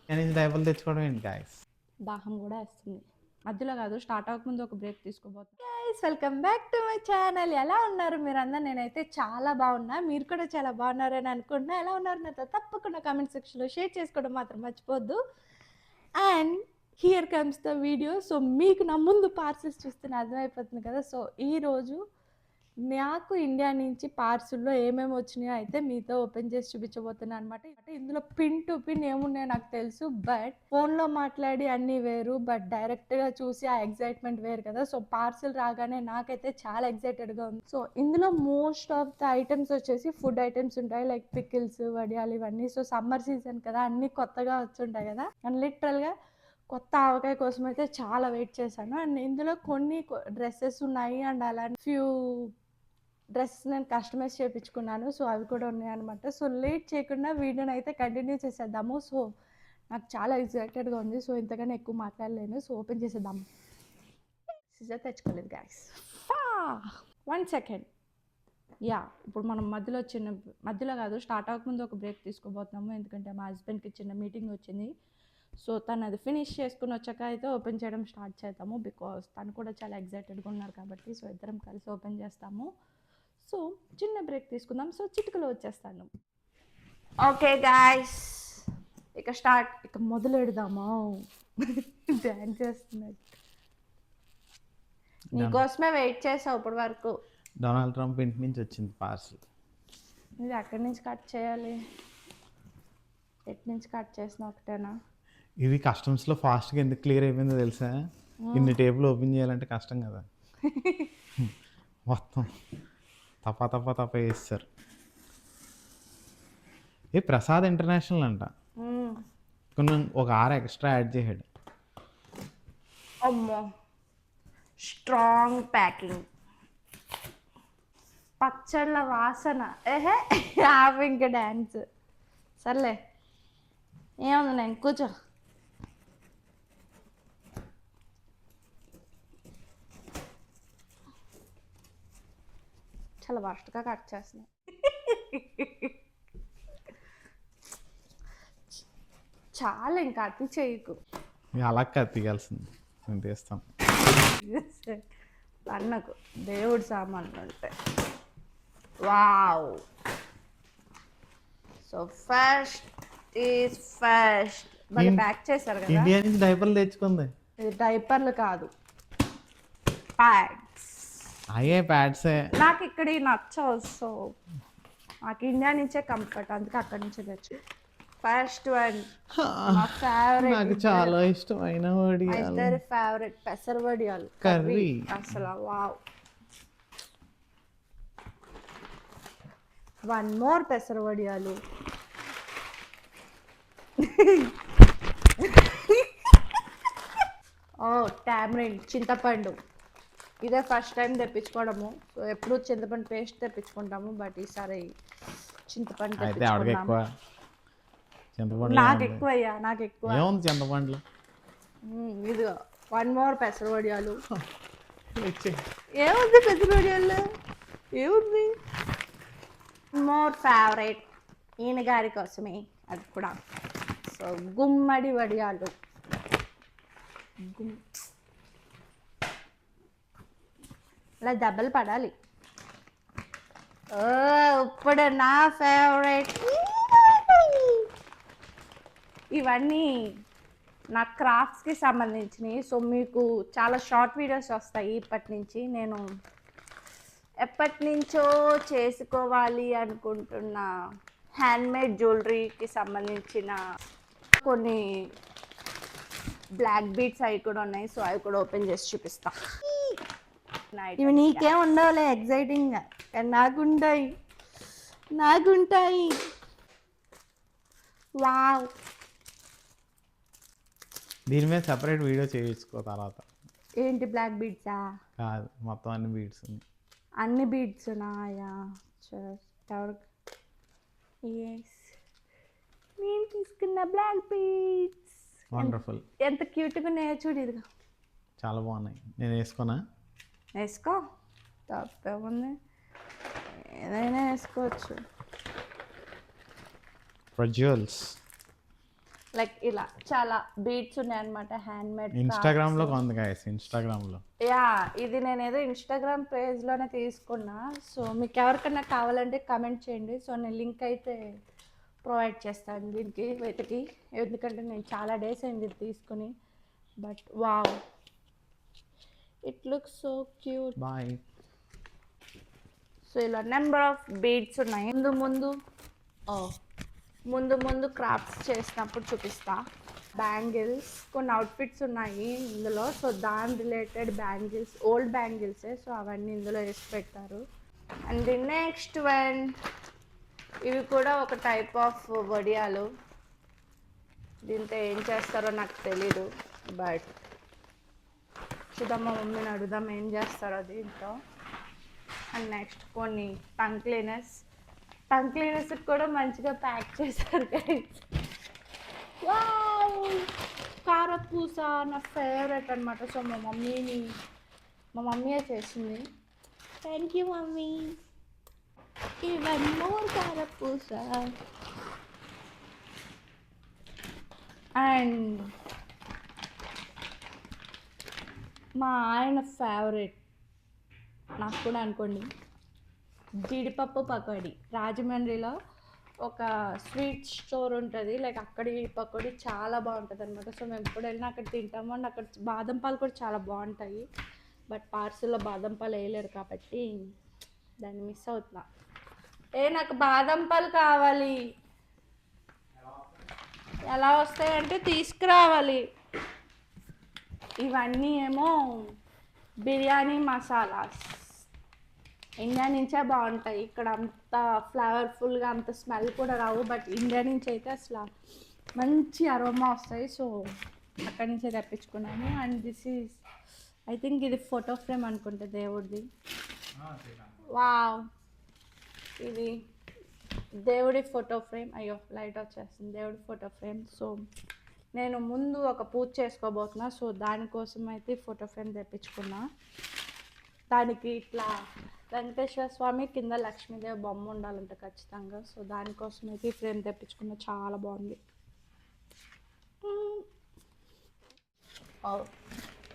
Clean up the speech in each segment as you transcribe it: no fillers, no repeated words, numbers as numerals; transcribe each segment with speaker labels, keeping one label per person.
Speaker 1: నేను డైపర్లు తెచ్చుకోవడం ఏంటి గాయస్?
Speaker 2: దాహం కూడా వేస్తుంది. మధ్యలో కాదు, స్టార్ట్ అవ్వకముందు ఒక బ్రేక్ తీసుకోబోతున్నాను. Guys, welcome back to my channel. ఎలా ఉన్నారు మీరందరూ? నేనైతే చాలా బాగున్నా, మీరు కూడా చాలా బాగున్నారని అనుకుంటున్నా. ఎలా ఉన్నారు నాతో తప్పకుండా కామెంట్ సెక్షన్లో షేర్ చేసుకోవడం మాత్రం మర్చిపోద్దు. And here comes the video. So మీకు నా ముందు పార్సిల్స్ చూస్తే అర్థమైపోతుంది కదా. సో ఈరోజు నాకు ఇండియా నుంచి పార్సిల్లో ఏమేమి వచ్చినాయో అయితే మీతో ఓపెన్ చేసి చూపించబోతున్నాను అనమాట. ఇందులో పిన్ టు పిన్ ఏమున్నాయో నాకు తెలుసు, బట్ ఫోన్లో మాట్లాడి అన్నీ వేరు, బట్ డైరెక్ట్గా చూసి ఆ ఎగ్జైట్మెంట్ వేరు కదా. సో పార్సిల్ రాగానే నాకైతే చాలా ఎగ్జైటెడ్గా ఉంది. సో ఇందులో మోస్ట్ ఆఫ్ ద ఐటమ్స్ వచ్చేసి ఫుడ్ ఐటమ్స్ ఉంటాయి, లైక్ పికిల్స్, వడియాలు ఇవన్నీ. సో సమ్మర్ సీజన్ కదా, అన్నీ కొత్తగా వచ్చుంటాయి కదా. అండ్ లిటరల్గా కొత్త ఆవకాయ కోసం అయితే చాలా వెయిట్ చేశాను. అండ్ ఇందులో కొన్ని డ్రెస్సెస్ ఉన్నాయి, అండ్ అలా ఫ్యూ డ్రెస్సెస్ నేను కస్టమైజ్ చేయించుకున్నాను. సో అవి కూడా ఉన్నాయన్నమాట. సో లేట్ చేయకుండా వీడియోని అయితే కంటిన్యూ చేసేద్దాము. సో నాకు చాలా ఎక్సైటెడ్గా ఉంది. సో ఇంతకన్నా ఎక్కువ మాట్లాడలేను. సో ఓపెన్ చేసేద్దాము. సిజర్ తెచ్చుకోలేదు గాయస్. 1 సెకండ్. ఇప్పుడు మనం మధ్యలో కాదు, స్టార్ట్ అవ్వకముందు ఒక బ్రేక్ తీసుకోబోతున్నాము. ఎందుకంటే మా హస్బెండ్కి చిన్న మీటింగ్ వచ్చింది. సో తను అది ఫినిష్ చేసుకుని వచ్చాక అయితే ఓపెన్ చేయడం స్టార్ట్ చేద్దాము. బికాస్ తను కూడా చాలా ఎక్సైటెడ్గా ఉన్నారు కాబట్టి. సో ఇద్దరం కలిసి ఓపెన్ చేస్తాము. సో చిన్న బ్రేక్ తీసుకుందాం. సో చిటికలో వచ్చేస్తాను. ఓకే గాయస్, ఇక మొదలెడదామా? డ్యాన్స్ చేస్తున్నాడు. నీకోసమే వెయిట్ చేసావు ఇప్పటి వరకు.
Speaker 1: డొనాల్డ్ ట్రంప్ ఇంటి నుంచి వచ్చింది పార్సల్.
Speaker 2: ఇది ఎక్కడి నుంచి కట్ చేయాలి? ఎటు నుంచి కట్ చేసిన ఒకటేనా?
Speaker 1: ఇది కస్టమ్స్లో ఫాస్ట్గా ఎందుకు క్లియర్ అయిపోయిందో తెలుసా? ఇన్ని టేబుల్ ఓపెన్ చేయాలంటే కష్టం కదా. మొత్తం తప్ప వేస్తారు. ప్రసాద్ ఇంటర్నేషనల్ అంట. కొంచెం ఒక 6 ఎక్స్ట్రా యాడ్ చేసాడు.
Speaker 2: అమ్మో, స్ట్రాంగ్ ప్యాకింగ్, పచ్చళ్ళ వాసన. ఇంకా డ్యాన్స్. సర్లే, ఏముంది, నేను కూర్చో. చాలా ఫాస్ట్గా కట్ చేస్తున్నాయి. చాలా ఇంకా అతి చేయకు.
Speaker 1: అలా తీయాల్సింది, నేను తీస్తాను.
Speaker 2: అన్నకు దేవుడు సామాన్లు ఉంటాయి. వావ్. సో ఫస్ట్ మళ్ళీ ప్యాక్ చేశారు కదా.
Speaker 1: ఇండియా నుంచి డైపర్లు తెచ్చుకుంది.
Speaker 2: ఇది డైపర్లు కాదు, ప్యాడ్స్.
Speaker 1: అయ్యే ప్యాడ్సే.
Speaker 2: నాకు ఇక్కడ నచ్చవు. సో నాకు ఇండియా నుంచే కంఫర్ట్, అందుకే అక్కడి నుంచే తెచ్చు. ఫస్ట్ వన్ మా ఫేవరెట్,
Speaker 1: నాకు చాలా ఇష్టమైన వడియాలు.
Speaker 2: ఫేవరెట్ పెసర వడియాలు
Speaker 1: కర్రీ.
Speaker 2: అసలు వావ్. వన్ మోర్ పెసర వడియాలు. టామరిన్, చింతపండు. ఇదే ఫస్ట్ టైం తెప్పించుకోవడము. సో ఎప్పుడు చింతపండు పేస్ట్ తెప్పించుకుంటాము, బట్ ఈసారి చింతపండు తెప్పించుకున్నాము. నాకు ఎక్కువ అయ్యా, నాకు ఎక్కువ.
Speaker 1: ఏముంది చింతపండులో?
Speaker 2: ఇదిగో 1 మోర్ పెసర వడియాలు. ఏముంది పెసర వడియాలు? ఏముంది? మోర్ ఫేవరెట్ ఈయన గారి కోసమే అది కూడా. సో గుమ్మడి వడియాలు. ఇలా దెబ్బలు పడాలి. ఇప్పుడు నా ఫేవరెట్ ఇవన్నీ నా క్రాఫ్ట్స్కి సంబంధించినవి. సో మీకు చాలా షార్ట్ వీడియోస్ వస్తాయి ఇప్పటి నుంచి. నేను ఎప్పటి నుంచో చేసుకోవాలి అనుకుంటున్న హ్యాండ్మేడ్ జ్యువెలరీకి సంబంధించిన కొన్ని బ్లాక్ బీడ్స్ అవి కూడా ఉన్నాయి. సో అవి కూడా ఓపెన్ చేసి చూపిస్తా. ఇవి నీకేం ఉండవులే ఎగ్జైటింగ్గా, నాకుంటాయి. వావ్.
Speaker 1: దీని మీద సెపరేట్ వీడియో చేయించుకో తర్వాత.
Speaker 2: ఏంటి బ్లాక్ బీడ్సా?
Speaker 1: కాదు, మొత్తం అన్ని బీడ్స్ ఉన్నాయి.
Speaker 2: అన్ని బీడ్స్ ఉన్నాయా? నేను తీసుకున్న బ్లాక్ బీడ్స్
Speaker 1: వండర్ఫుల్.
Speaker 2: ఎంత క్యూట్గా ఉన్నాయో చూడు. ఇదిగా
Speaker 1: చాలా బాగున్నాయి. నేను వేసుకోనా?
Speaker 2: వేసుకో, తప్పేముంది, ఏదైనా వేసుకోవచ్చు.
Speaker 1: For jewels.
Speaker 2: లైక్ ఇలా చాలా బీట్స్ ఉన్నాయి అనమాట, హ్యాండ్ మేడ్.
Speaker 1: ఇన్స్టాగ్రామ్లో కొంది గాయస్, ఇన్స్టాగ్రామ్లో.
Speaker 2: యా, ఇది నేను ఏదో ఇన్స్టాగ్రామ్ పేజ్లోనే తీసుకున్నా. సో మీకు ఎవరికైనా కావాలంటే కమెంట్ చేయండి. సో నేను లింక్ అయితే ప్రొవైడ్ చేస్తాను దీనికి వెతికి, ఎందుకంటే నేను చాలా డేస్ అయింది ఇది తీసుకుని. But wow, it looks so cute.
Speaker 1: Boy.
Speaker 2: So ఇలా నెంబర్ ఆఫ్ బీడ్స్ ఉన్నాయి. ముందు ముందు క్రాఫ్ట్స్ చేసినప్పుడు చూపిస్తా. బ్యాంగిల్స్, కొన్ని అవుట్ఫిట్స్ ఉన్నాయి ఇందులో. సో దాని రిలేటెడ్ బ్యాంగిల్స్, ఓల్డ్ బ్యాంగిల్సే. సో అవన్నీ ఇందులో వేసి పెట్టారు. అండ్ ది నెక్స్ట్ వన్, ఇవి కూడా ఒక టైప్ ఆఫ్ వడియాలు. దీంతో ఏం చేస్తారో నాకు తెలీదు, బట్ చూద్దాం, మా మమ్మీని అడుగుదాం ఏం చేస్తారో దీంతో. అండ్ నెక్స్ట్ కొన్ని టంగ్ క్లీనర్స్. టంగ్ క్లీనర్స్ కూడా మంచిగా ప్యాక్ చేశారు గైస్. వావ్, కారపూస నా ఫేవరెట్ అనమాట. సో మా మమ్మీయే చేసింది. Thank you mummy. Even more కారపూస. అండ్ మా ఆయన ఫేవరెట్ నాకు కూడా అనుకోండి, జీడిపప్పు పకోడీ. రాజమండ్రిలో ఒక స్వీట్ స్టోర్ ఉంటుంది, లైక్ అక్కడి పకోడీ చాలా బాగుంటుంది అనమాట. సో మేము ఎప్పుడు వెళ్ళినా అక్కడ తింటాము. అండ్ అక్కడ బాదం పాలు కూడా చాలా బాగుంటాయి. బట్ పార్సిల్లో బాదం పాలు వేయలేరు కాబట్టి దాన్ని మిస్ అవుతున్నా. నాకు బాదం పాలు కావాలి. ఎలా వస్తాయంటే తీసుకురావాలి. ఇవన్నీ ఏమో బిర్యానీ మసాలాస్, ఇండియా నుంచే బాగుంటాయి. ఇక్కడ అంత ఫ్లేవర్ఫుల్గా అంత స్మెల్ కూడా రావు, బట్ ఇండియా నుంచి అయితే అసలు మంచి అరోమా వస్తాయి. సో అక్కడి నుంచే తెప్పించుకున్నాను. And this is, I think ఇది ఫోటో ఫ్రేమ్ అనుకుంటా దేవుడిది. వావ్, ఇది దేవుడి ఫోటో ఫ్రేమ్. అయ్యో లైట్ వచ్చేస్తుంది, దేవుడి ఫోటో ఫ్రేమ్. సో నేను ముందు ఒక పూజ చేసుకోబోతున్నా. సో దానికోసం అయితే ఫోటో ఫ్రేమ్ తెప్పించుకున్నా. దానికి ఇట్లా వెంకటేశ్వర స్వామి కింద లక్ష్మీదేవి బొమ్మ ఉండాలంట ఖచ్చితంగా. సో దానికోసం అయితే ఈ ఫ్రేమ్ తెప్పించుకున్నా. చాలా బాగుంది.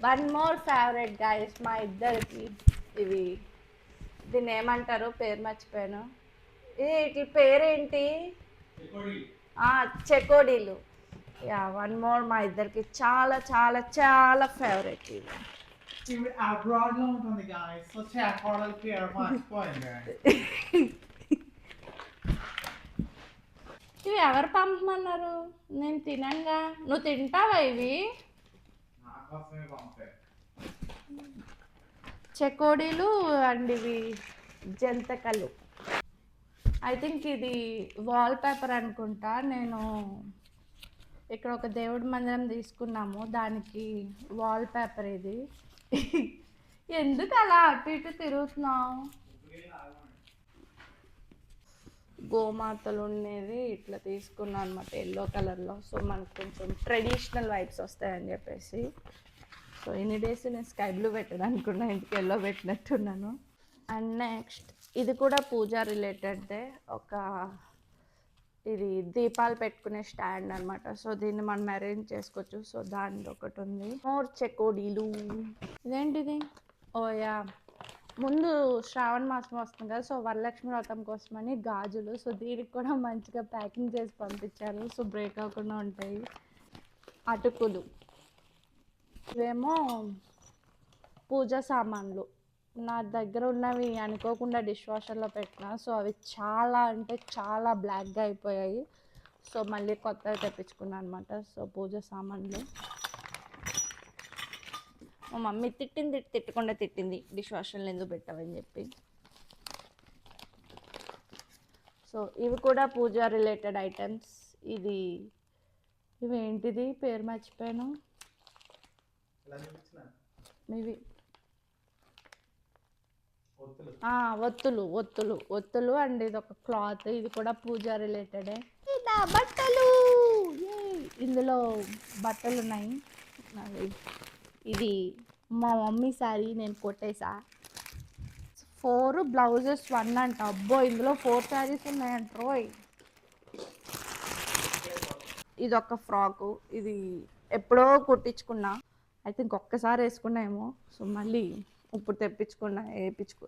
Speaker 2: వన్ మోర్ ఫేవరెట్ గైస్ మా ఇద్దరికి. ఇవి దీన్ని ఏమంటారు, పేరు మర్చిపోయాను. వీటి పేరేంటి? చెకోడీలు. యా, వన్ మోర్ మా ఇద్దరికి చాలా చాలా చాలా ఫేవరెట్ ఇవి.
Speaker 1: ఇవి అబ్రాడ్ లో ఉంటుంది గాయ్స్. సో చేకోడలు పేరు మర్చిపోయింది.
Speaker 2: ఇవి ఎవరు పంపమన్నారు? నేను తినంగా. నువ్వు తింటావా ఇవి? చెకోడీలు అండ్ ఇవి జంతకలు. ఐ థింక్ ఇది వాల్ పేపర్ అనుకుంటా. నేను ఇక్కడ ఒక దేవుడి మందిరం తీసుకున్నాము, దానికి వాల్ పేపర్ ఇది. ఎందుకు అలా అటు ఇటు తిరుగుతున్నావు? గోమాతలు ఉండేది ఇట్లా తీసుకున్నాను అనమాట, ఎల్లో కలర్లో. సో మనకు కొంచెం ట్రెడిషనల్ వైబ్స్ వస్తాయని చెప్పేసి. సో ఎన్ని డేస్ నేను స్కై బ్లూ పెట్టాను అనుకున్నా, ఇంటికి ఎల్లో పెట్టినట్టున్నాను. అండ్ నెక్స్ట్ ఇది కూడా పూజా రిలేటెడ్దే. ఇది దీపాలు పెట్టుకునే స్టాండ్ అనమాట. సో దీన్ని మనం అరేంజ్ చేసుకోవచ్చు. సో దాని ఒకటి ఉంది. మోర్ చెకోడీలు. ఇదేంటిది? ఓయా, ముందు శ్రావణ మాసం వస్తుంది కదా, సో వరలక్ష్మి వ్రతం కోసమని గాజులు. సో దీనికి కూడా మంచిగా ప్యాకింగ్ చేసి పంపించారు, సో బ్రేక్ అవ్వకుండా ఉంటాయి. అటుకులు, ఇవేమో పూజా సామాన్లు. నా దగ్గర ఉన్నవి అనుకోకుండా డిష్ వాషర్లో పెట్టిన. సో అవి చాలా అంటే చాలా బ్లాక్గా అయిపోయాయి. సో మళ్ళీ కొత్తవి తెప్పించుకున్నాను అనమాట. సో పూజ సామాన్లు. మా మమ్మీ తిట్టకుండా తిట్టింది, డిష్ వాషర్లో ఎందుకు పెట్టావని చెప్పి. సో ఇవి కూడా పూజా రిలేటెడ్ ఐటమ్స్. ఇవేంటిది పేరు మర్చిపోయాను. ఇవి ఒత్తులు అండ్ ఇది ఒక క్లాత్. ఇది కూడా పూజా రిలేటెడే. బట్టలు, ఇందులో బట్టలు ఉన్నాయి. ఇది మా మమ్మీ శారీ, నేను కొట్టేసా. 4 బ్లౌజెస్ 1 అంట. అబ్బో, ఇందులో 4 శారీస్ ఉన్నాయంట రోయ్. ఇది ఒక ఫ్రాకు, ఇది ఎప్పుడో కుట్టించుకున్నా, ఐ థింక్ ఒక్కసారి వేసుకున్నాయేమో. సో మళ్ళీ ఇప్పుడు తెప్పించుకున్నా,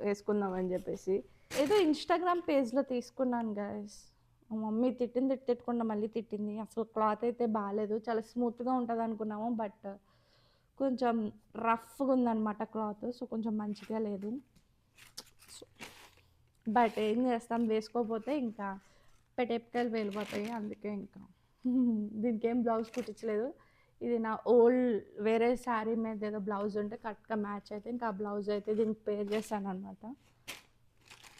Speaker 2: వేసుకుందామని చెప్పేసి. ఏదో ఇన్స్టాగ్రామ్ పేజ్లో తీసుకున్నాను గైస్. మా మమ్మీ తిట్టకుండా మళ్ళీ తిట్టింది. అసలు క్లాత్ అయితే బాగాలేదు, చాలా స్మూత్గా ఉంటుంది అనుకున్నాము, బట్ కొంచెం రఫ్గా ఉందన్నమాట క్లాత్. సో కొంచెం మంచిగా లేదు. బట్ ఏం చేస్తాం, వేసుకోకపోతే ఇంకా పెటెప్కాయలు వెళ్ళిపోతాయి. అందుకే ఇంకా దీనికి ఏం బ్లౌజ్ కుట్టించలేదు. ఇది నా ఓల్డ్ వేరే శారీ మీద ఏదో బ్లౌజ్ ఉంటే కరెక్ట్గా మ్యాచ్ అయితే ఇంకా ఆ బ్లౌజ్ అయితే దీనికి పేర్ చేశాను అనమాట.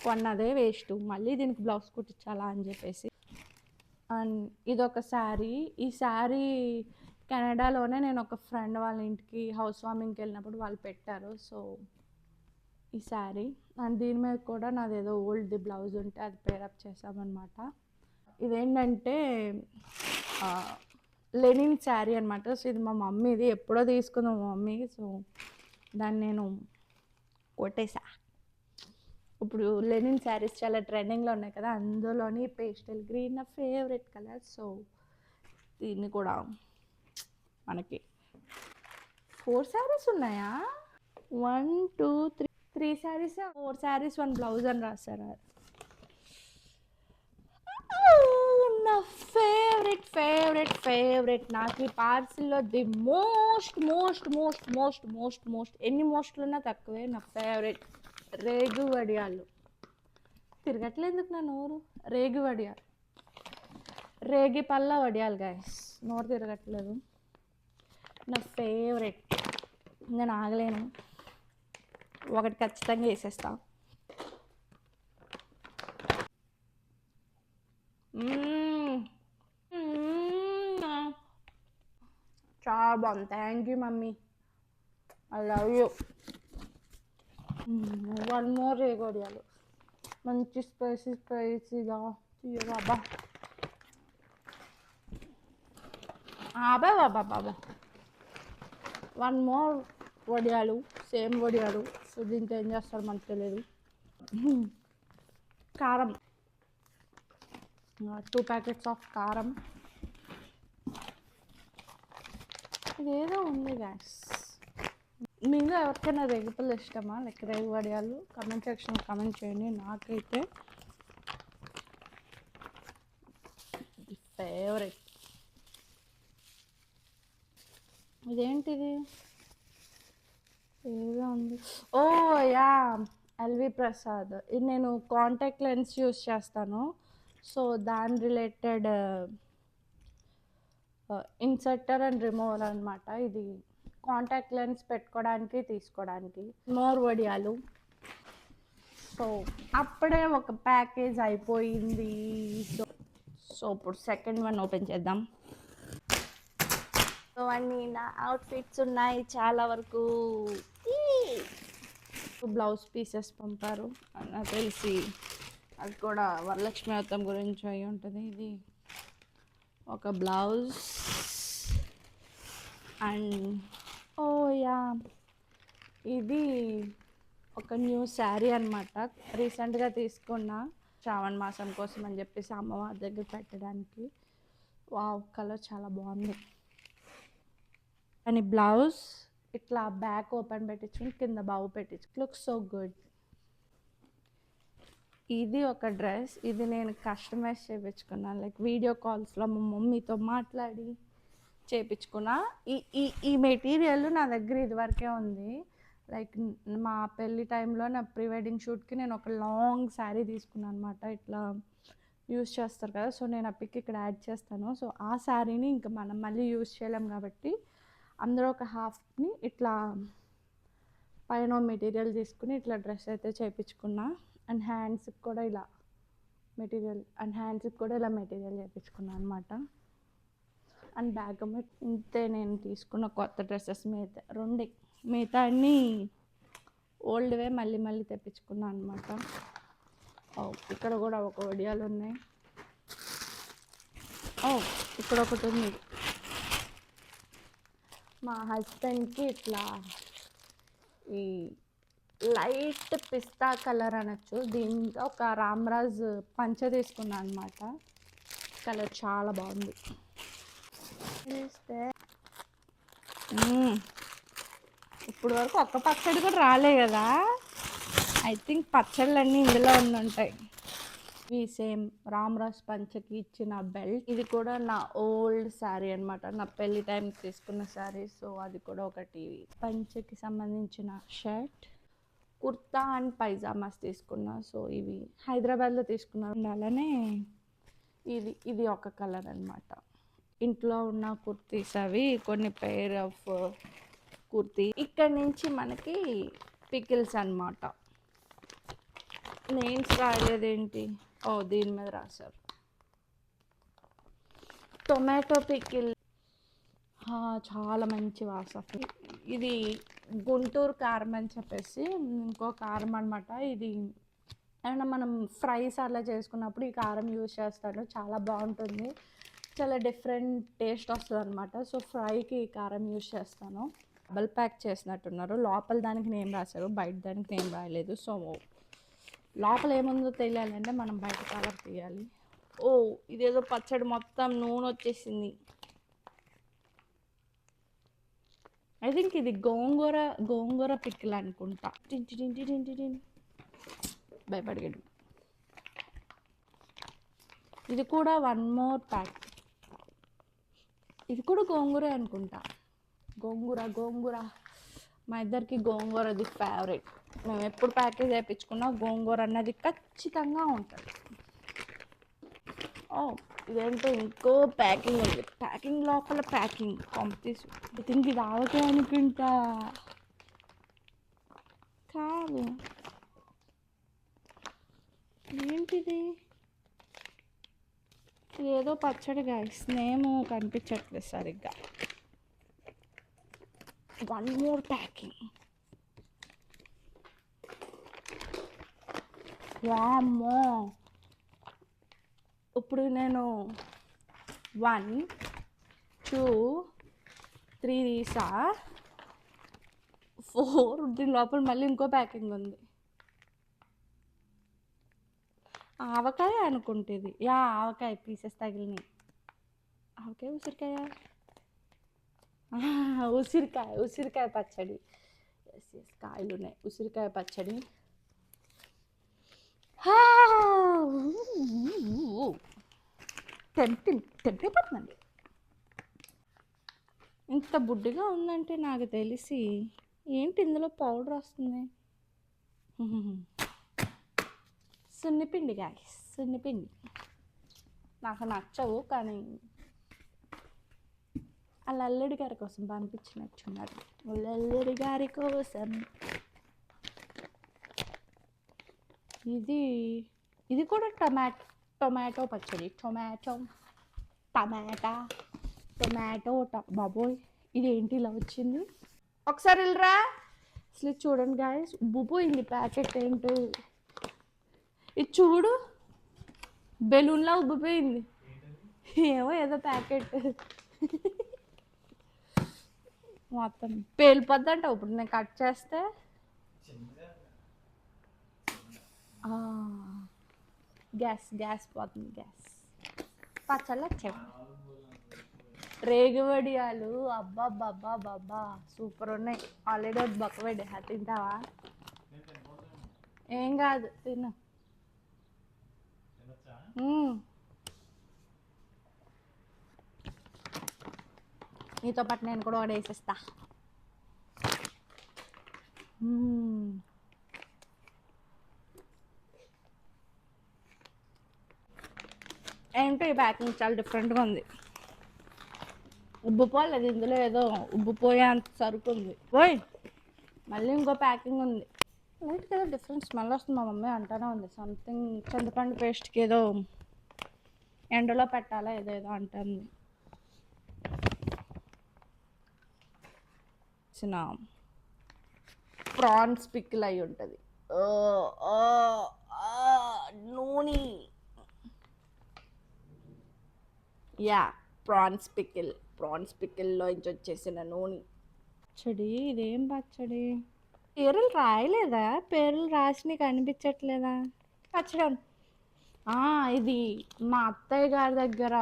Speaker 2: కొన్నదే వేస్ట్, మళ్ళీ దీనికి బ్లౌజ్ కుట్టించాలా అని చెప్పేసి. అండ్ ఇదొక శారీ. ఈ శారీ కెనడాలోనే నేను ఒక ఫ్రెండ్ వాళ్ళ ఇంటికి హౌస్ వార్మింగ్కి వెళ్ళినప్పుడు వాళ్ళు పెట్టారు. సో ఈ శారీ అండ్ దీని మీద కూడా నాదేదో ఓల్డ్ బ్లౌజ్ ఉంటే అది పేరప్ చేసామన్నమాట. ఇదేంటంటే లెనిన్ శారీ అనమాట. సో ఇది మా మమ్మీది, ఎప్పుడో తీసుకుందాం మా మమ్మీ. సో దాన్ని నేను కొట్టేసా. ఇప్పుడు లెనిన్ శారీస్ చాలా ట్రెండింగ్లో ఉన్నాయి కదా, అందులోని పేస్టల్ గ్రీన్ నా ఫేవరెట్ కలర్. సో దీన్ని కూడా మనకి 4 శారీస్ ఉన్నాయా, 1 2 3 శారీస్, 4 శారీస్ 1 బ్లౌజ్ అని రాశారు. నా ఫేవరెట్ ఫేవరెట్ ఫేవరెట్ నాకు ఈ పార్సిల్లో the most most most most most most ఎన్ని మోస్ట్లు ఉన్నా తక్కువే. నా ఫేవరెట్ రేగు వడియాలు. తిరగట్లేదు ఎందుకు నా నోరు? రేగు వడియాలు, రేగి పళ్ళ వడియాలు గైస్, నోరు తిరగట్లేదు. నా ఫేవరెట్, నేను ఆగలేను, ఒకటి ఖచ్చితంగా వేసేస్తా. చాలా బాగుంది. Thank you mummy, I love you. 1 more రేగొడియాలు, మంచి స్పైసీగా తీయగా. బాబా 1 మోర్ వడియాలు, సేమ్ వడియాలు. సో దీంతో ఏం చేస్తారు మనకు తెలియదు. కారం, 2 ప్యాకెట్స్ ఆఫ్ కారం. ఇదేదో ఉంది గ్యాస్. మీలో ఎవరికైనా రేగుపళ్ళు ఇష్టమా, లైక్ రేగు వడియాలు? కమెంట్ సెక్షన్లో కమెంట్ చేయండి. నాకైతే ఫేవరెట్. ఇదేంటిది, ఏదో ఉంది. ఓ యా, ఎల్వి ప్రసాద్. ఇది నేను కాంటాక్ట్ లెన్స్ యూస్ చేస్తాను. సో దాని రిలేటెడ్ ఇన్సర్టర్ అండ్ రిమూవర్ అనమాట. ఇది కాంటాక్ట్ లెన్స్ పెట్టుకోవడానికి తీసుకోవడానికి. మోర్ వడియాలు. సో అప్పుడే ఒక ప్యాకేజ్ అయిపోయింది. సో ఇప్పుడు సెకండ్ వన్ ఓపెన్ చేద్దాం. సో అన్నీ నా అవుట్ఫిట్స్ ఉన్నాయి చాలా వరకు. బ్లౌజ్ పీసెస్ పంపారు, నాకు తెలిసి అది కూడా వరలక్ష్మి వ్రతం గురించి అయి ఉంటుంది. ఇది ఒక బ్లౌజ్ అండ్ ఓ యా, ఇది ఒక న్యూ శారీ అనమాట. రీసెంట్గా తీసుకున్న శ్రావణ మాసం కోసం అని చెప్పేసి అమ్మవారి దగ్గర పెట్టడానికి. వావ్, కలర్ చాలా బాగుంది. అని బ్లౌజ్ ఇట్లా బ్యాక్ ఓపెన్ పెట్టించుకుని కింద బావు పెట్టించు, లుక్ సో గుడ్. ఇది ఒక డ్రెస్, ఇది నేను కస్టమైజ్ చేయించుకున్నాను, లైక్ వీడియో కాల్స్లో మా మమ్మీతో మాట్లాడి చేయించుకున్నా. ఈ మెటీరియల్ నా దగ్గర ఇదివరకే ఉంది. లైక్ మా పెళ్ళి టైంలో నా ప్రీ వెడ్డింగ్ షూట్కి నేను ఒక లాంగ్ శారీ తీసుకున్నాను అనమాట. ఇట్లా యూస్ చేస్తారు కదా, సో నేను ఆ పిక్ ఇక్కడ యాడ్ చేస్తాను. సో ఆ శారీని ఇంకా మనం మళ్ళీ యూస్ చేయలేం కాబట్టి అందులో ఒక హాఫ్ని ఇట్లా పైన మెటీరియల్ తీసుకుని ఇట్లా డ్రెస్ అయితే చేయించుకున్నా. అండ్ హ్యాండ్స్కి కూడా ఇలా మెటీరియల్, అండ్ హ్యాండ్స్కి కూడా ఇలా మెటీరియల్ చేయించుకున్నాను అనమాట. అండ్ బ్యాగ్ ఇంతే నేను తీసుకున్న కొత్త డ్రెస్సెస్. మిగతా అన్నీ ఓల్డ్వే మళ్ళీ మళ్ళీ తెప్పించుకున్నాను అనమాట. ఇక్కడ కూడా ఒక వడియాలు ఉన్నాయి. ఇక్కడ ఒకటి ఉంది. మా హస్బెండ్కి ఇట్లా ఈ లైట్ పిస్తా కలర్ అనొచ్చు, దీంతో ఒక రామ్రాజ్ పంచ తీసుకున్నాను అనమాట. కలర్ చాలా బాగుంది. చూస్తే ఇప్పుడు వరకు ఒక్క పచ్చడి కూడా రాలే కదా. ఐ థింక్ పచ్చళ్ళన్నీ ఇందులో ఉంటాయి. ఇవి సేమ్ రామరాజ్ పంచకి ఇచ్చిన బెల్ట్. ఇది కూడా నా ఓల్డ్ శారీ అనమాట, నా పెళ్లి టైంకి తీసుకున్న శారీ. సో అది కూడా ఒకటి. పంచకి సంబంధించిన షర్ట్, కుర్తా అండ్ పైజామాస్ తీసుకున్నా. సో ఇవి హైదరాబాద్లో తీసుకున్నాను. అలానే ఇది ఒక కలర్ అనమాట. ఇంట్లో ఉన్న కుర్తీస్ అవి కొన్ని పెయిర్ ఆఫ్ కుర్తీ. ఇక్కడ నుంచి మనకి పికిల్స్ అన్నమాట. నేమ్స్ రాయలేదేంటి? ఓ దీని మీద రాశారు, టొమాటో పికిల్. చాలా మంచి వాసన. ఇది గుంటూరు కారం అని చెప్పేసి ఇంకో కారం అనమాట. ఇది ఏమన్నా మనం ఫ్రైస్ అలా చేసుకున్నప్పుడు ఈ కారం యూజ్ చేస్తాను. చాలా బాగుంటుంది, చాలా డిఫరెంట్ టేస్ట్ వస్తుంది అనమాట. సో ఫ్రైకి ఈ కారం యూజ్ చేస్తాను. డబల్ ప్యాక్ చేసినట్టున్నారు. లోపల దానికి నేమ్ రాశారు, బయట దానికి నేమ్ రాయలేదు. సో లోపల ఏముందో తెలియాలంటే మనం బయట కలర్ తీయాలి. ఓ ఇదేదో పచ్చడి మొత్తం నూనె వచ్చేసింది. ఐ థింక్ ఇది గోంగూర పికిల్ అనుకుంటా. భయపడగండి. ఇది కూడా వన్ మోర్ ప్యాక్. ఇది కూడా గోంగూరే అనుకుంటా. గోంగూర మా ఇద్దరికి గోంగూరది ఫేవరెట్. మేము ఎప్పుడు ప్యాకేజ్ వేయించుకున్నా గోంగూర అన్నది ఖచ్చితంగా ఉంటుంది. ఓ ఇదేంటో ఇంకో ప్యాకింగ్ ఉంది. ప్యాకింగ్ లోపల ప్యాకింగ్ పంపిస్తూ. ఐ థింక్ ఇది ఆవకాయ అనుకుంటా. కాదు, ఏంటిది? ఏదో పచ్చడి గాయస్, నేమ్ కనిపించట్లేదు సరిగ్గా. One more packing. వామ్మో, ఇప్పుడు నేను 1 2 3 తీసా, 4. దీని లోపల మళ్ళీ ఇంకో ప్యాకింగ్ ఉంది. ఆవకాయ అనుకుంటుంది. ఆవకాయ పీసెస్ తగిలినాయి. ఆవకాయ ఉసిరికాయ పచ్చడి. ఎస్ కాయలు ఉన్నాయి. ఉసిరికాయ పచ్చడి. టెంపైపోతుందండి. ఇంత బుడ్డిగా ఉందంటే నాకు తెలిసి ఏంటి ఇందులో పౌడర్ వస్తుంది. సున్నిపిండి గాయస్, సున్నిపిండి. నాకు నచ్చవు కానీ వాళ్ళ అల్లుడి గారి కోసం పంపించినట్టున్నారు. వాళ్ళ అల్లుడి గారి కోసం. ఇది కూడా టొమాటో పచ్చడి. టొమాటో బాబోయ్, ఇది ఏంటి ఇలా వచ్చింది? ఒకసారి వెళ్ళరా. అసలు చూడండి గాయస్, ఉబ్బిపోయింది ప్యాకెట్. ఏంటో ఇది చూడు, బెలూన్లా ఉబ్బిపోయింది. ఏదో ప్యాకెట్ మొత్తం పేలిపోద్దంట ఇప్పుడు నేను కట్ చేస్తే. గ్యాస్ పోతుంది. గ్యాస్ పచ్చళ్ళు వచ్చాయి. రేగువడియాలు అబ్బాబ్బాబ్బా సూపర్ ఉన్నాయి. ఆల్రెడీ ఒక బొక్కబెట్టి తింటావా? ఏం కాదు, తిను. నీతో పాటు నేను కూడా ఒకటి వేసేస్తా. ఏంటో ఈ ప్యాకింగ్ చాలా డిఫరెంట్గా ఉంది. ఉబ్బిపోలేదు, ఇందులో ఏదో ఉబ్బిపోయే అంత సరుకు ఉంది. మళ్ళీ ఇంకో ప్యాకింగ్ ఉంది. లైట్గా ఏదో డిఫరెంట్ స్మెల్ వస్తుంది. మా మమ్మీ అంటానే ఉంది సంథింగ్ చింతపండు పేస్ట్కి ఏదో ఎండలో పెట్టాలా ఏదో అంటుంది. చిన్న ప్రాన్స్ పికిల్ అయి ఉంటుంది. నూనె. ప్రాన్స్ పికిల్లో నుంచి వచ్చేసిన నూనె పచ్చడి. ఇదేం పచ్చడి? పేర్లు రాయలేదా? పేర్లు రాసి నీకు అనిపించట్లేదా? పచ్చడి. ఇది మా అత్తయ్య గారి దగ్గర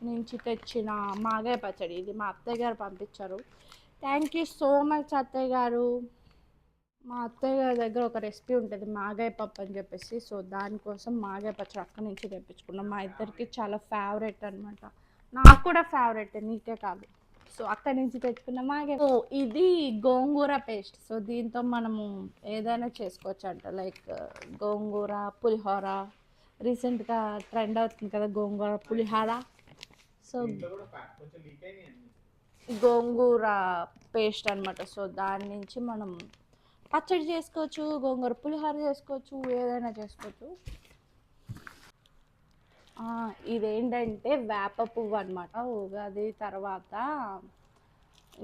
Speaker 2: నుంచి తెచ్చిన మాగాయ పచ్చడి. ఇది మా అత్తయ్య గారు పంపించారు. థ్యాంక్ యూ సో మచ్ అత్తయ్య గారు. మా అత్తయ్య గారి దగ్గర ఒక రెసిపీ ఉంటుంది మాగాయ పప్పు అని చెప్పేసి. సో దానికోసం మాగాయ పచ్చడి అక్కడి నుంచి తెప్పించుకున్నాం. మా ఇద్దరికి చాలా ఫేవరెట్ అనమాట. నాకు కూడా ఫేవరెట్, నీకే కాదు. సో అక్కడి నుంచి తెచ్చుకున్న మాగాయ. సో ఇది గోంగూర పేస్ట్. సో దీంతో మనము ఏదైనా చేసుకోవచ్చు అంట. లైక్ గోంగూర పులిహోర. రీసెంట్గా ట్రెండ్ అవుతుంది కదా గోంగూర పులిహోర. సో గోంగూర పేస్ట్ అనమాట. సో దాని నుంచి మనం పచ్చడి చేసుకోవచ్చు, గోంగూర పులిహోర చేసుకోవచ్చు, ఏదైనా చేసుకోవచ్చు. ఇదేంటంటే వేప పువ్వు అనమాట. ఉగాది తర్వాత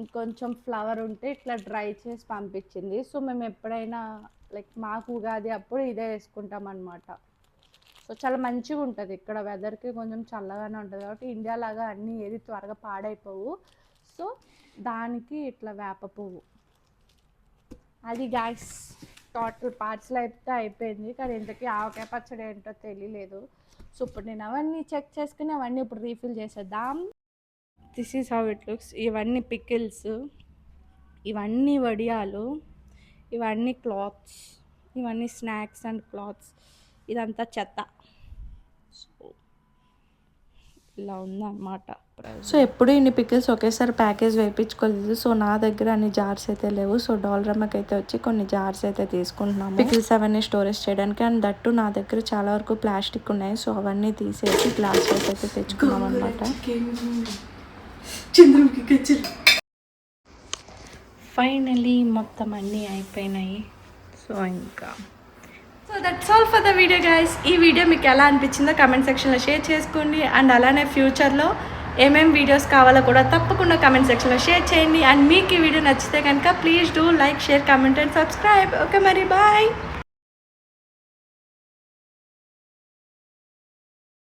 Speaker 2: ఇంకొంచెం ఫ్లవర్ ఉంటే ఇట్లా డ్రై చేసి పంపించింది. సో మేము ఎప్పుడైనా లైక్ మాకు ఉగాది అప్పుడు ఇదే వేసుకుంటాం అనమాట. సో చాలా మంచిగా ఉంటుంది. ఇక్కడ వెదర్కి కొంచెం చల్లగానే ఉంటుంది కాబట్టి ఇండియా లాగా అన్నీ ఏది త్వరగా పాడైపోవు. సో దానికి ఇట్లా వేప పువ్వు. అది గ్యాస్ టోటల్ పార్సల్ అయితే అయిపోయింది. కానీ ఇంతకీ ఆవకాయ పచ్చడి ఏంటో తెలియలేదు. సో ఇప్పుడు నేను అవన్నీ చెక్ చేసుకుని అవన్నీ ఇప్పుడు రీఫిల్ చేసేద్దాం. This is how it looks. ఇవన్నీ పికిల్స్, ఇవన్నీ వడియాలు, ఇవన్నీ క్లాత్స్, ఇవన్నీ స్నాక్స్ అండ్ క్లాత్స్, ఇదంతా చెత్త. సో ఇలా ఉందన్నమాట. సో ఎప్పుడు ఇన్ని పికిల్స్ ఒకేసారి ప్యాకేజ్ వేయించుకోలేదు. సో నా దగ్గర అన్ని జార్స్ అయితే లేవు. సో డాల్రమ్మకి అయితే వచ్చి కొన్ని జార్స్ అయితే తీసుకుంటున్నాము పికిల్స్ అవన్నీ స్టోరేజ్ చేయడానికి. అండ్ దట్టు నా దగ్గర చాలా వరకు ప్లాస్టిక్ ఉన్నాయి. సో అవన్నీ తీసేసి గ్లాస్ అయితే తెచ్చుకున్నాం అనమాట. ఫైనలీ మొత్తం అన్నీ అయిపోయినాయి. సో ఇంకా so that's all for the video guys. ఈ వీడియో మీకు ఎలా అనిపించిందో కమెంట్ సెక్షన్లో షేర్ చేసుకోండి. అండ్ అలానే ఫ్యూచర్లో ఏమేమి వీడియోస్ కావాలో కూడా తప్పకుండా కమెంట్ సెక్షన్లో షేర్ చేయండి. అండ్ మీకు ఈ వీడియో నచ్చితే కనుక please do like, share, comment and subscribe. Okay మరి బాయ్.